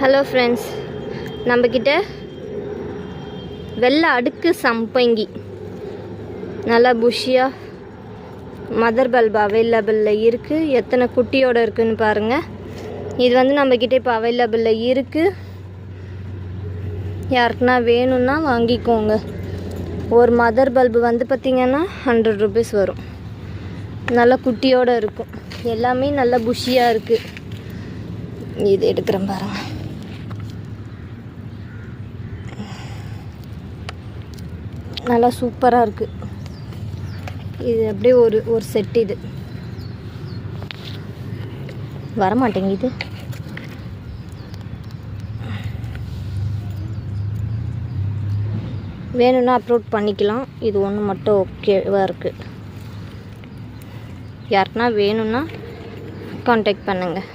Hello friends, நம்மக்கிட்ட வெள்ளை அடுக்கு சம்பங்கி நல்லா புஷியாக மதர் பல்பு அவைலபிளில் இருக்குது. எத்தனை குட்டியோடு இருக்குதுன்னு பாருங்கள். இது வந்து நம்மக்கிட்ட இப்போ அவைலபிளில் இருக்குது. யாருக்குன்னா வேணும்னா வாங்கிக்கோங்க. ஒரு மதர் பல்பு வந்து பார்த்திங்கன்னா 100 rupees வரும். நல்லா குட்டியோடு இருக்கும். எல்லாமே நல்லா புஷியாக இருக்குது. இது எடுக்கிறேன் பாருங்கள். நல்லா சூப்பராக இருக்குது. இது அப்படியே ஒரு செட். இது வரமாட்டேங்குது. வேணும்னா அப்லோட் பண்ணிக்கலாம். இது ஒன்று மட்டும் ஓகேவாக இருக்குது. யாருக்குன்னா வேணும்னா கான்டாக்ட் பண்ணுங்கள்.